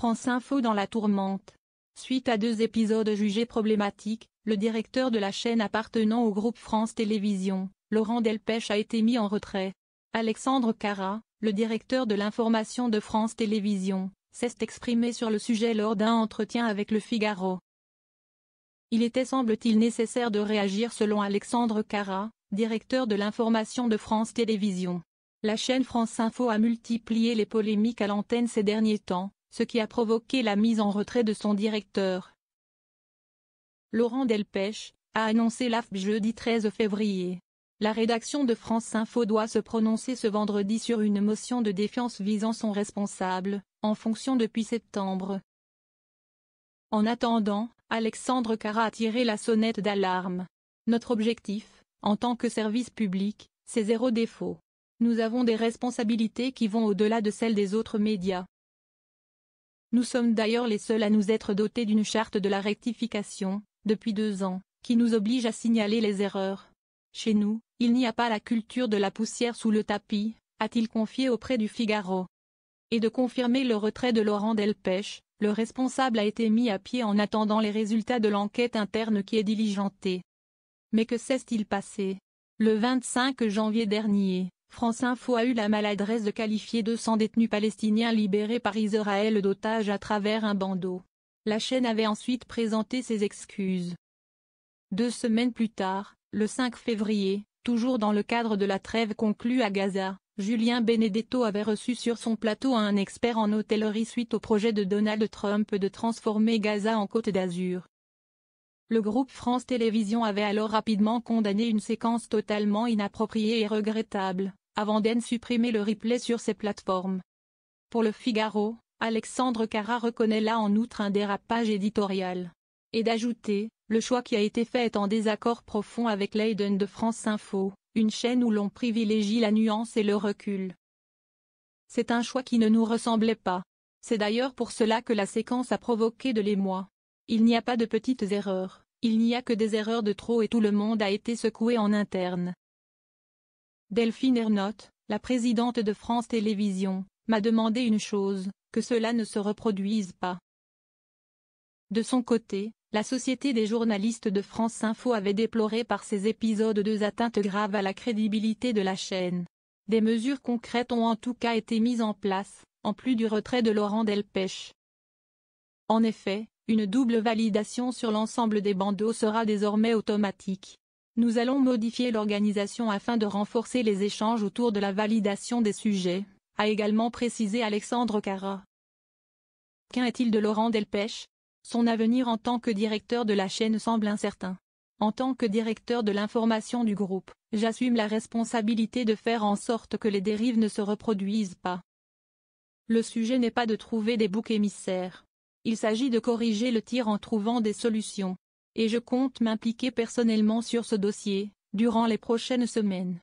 France Info dans la tourmente. Suite à 2 épisodes jugés problématiques, le directeur de la chaîne appartenant au groupe France Télévisions, Laurent Delpech, a été mis en retrait. Alexandre Carra, le directeur de l'information de France Télévisions, s'est exprimé sur le sujet lors d'un entretien avec Le Figaro. Il était semble-t-il nécessaire de réagir selon Alexandre Carra, directeur de l'information de France Télévisions. La chaîne France Info a multiplié les polémiques à l'antenne ces derniers temps, ce qui a provoqué la mise en retrait de son directeur. Laurent Delpech a annoncé l'AFP jeudi 13 février. La rédaction de France Info doit se prononcer ce vendredi sur une motion de défiance visant son responsable, en fonction depuis septembre. En attendant, Alexandre Carra a tiré la sonnette d'alarme. Notre objectif, en tant que service public, c'est 0 défaut. Nous avons des responsabilités qui vont au-delà de celles des autres médias. Nous sommes d'ailleurs les seuls à nous être dotés d'une charte de la rectification, depuis 2 ans, qui nous oblige à signaler les erreurs. Chez nous, il n'y a pas la culture de la poussière sous le tapis, a-t-il confié auprès du Figaro. Et de confirmer le retrait de Laurent Delpech, le responsable a été mis à pied en attendant les résultats de l'enquête interne qui est diligentée. Mais que s'est-il passé? Le 25 janvier dernier, France Info a eu la maladresse de qualifier 200 détenus palestiniens libérés par Israël d'otages à travers un bandeau. La chaîne avait ensuite présenté ses excuses. 2 semaines plus tard, le 5 février, toujours dans le cadre de la trêve conclue à Gaza, Julien Benedetto avait reçu sur son plateau un expert en hôtellerie suite au projet de Donald Trump de transformer Gaza en Côte d'Azur. Le groupe France Télévisions avait alors rapidement condamné une séquence totalement inappropriée et regrettable, avant d'en supprimer le replay sur ses plateformes. Pour Le Figaro, Alexandre Carra reconnaît là en outre un dérapage éditorial. Et d'ajouter, le choix qui a été fait est en désaccord profond avec l'ADN de France Info, une chaîne où l'on privilégie la nuance et le recul. C'est un choix qui ne nous ressemblait pas. C'est d'ailleurs pour cela que la séquence a provoqué de l'émoi. Il n'y a pas de petites erreurs, il n'y a que des erreurs de trop et tout le monde a été secoué en interne. Delphine Ernotte, la présidente de France Télévisions, m'a demandé une chose, que cela ne se reproduise pas. De son côté, la Société des journalistes de France Info avait déploré par ces épisodes 2 atteintes graves à la crédibilité de la chaîne. Des mesures concrètes ont en tout cas été mises en place, en plus du retrait de Laurent Delpech. En effet, une double validation sur l'ensemble des bandeaux sera désormais automatique. Nous allons modifier l'organisation afin de renforcer les échanges autour de la validation des sujets, a également précisé Alexandre Carra. Qu'en est-il de Laurent Delpech? Son avenir en tant que directeur de la chaîne semble incertain. En tant que directeur de l'information du groupe, j'assume la responsabilité de faire en sorte que les dérives ne se reproduisent pas. Le sujet n'est pas de trouver des boucs émissaires. Il s'agit de corriger le tir en trouvant des solutions. Et je compte m'impliquer personnellement sur ce dossier, durant les prochaines semaines.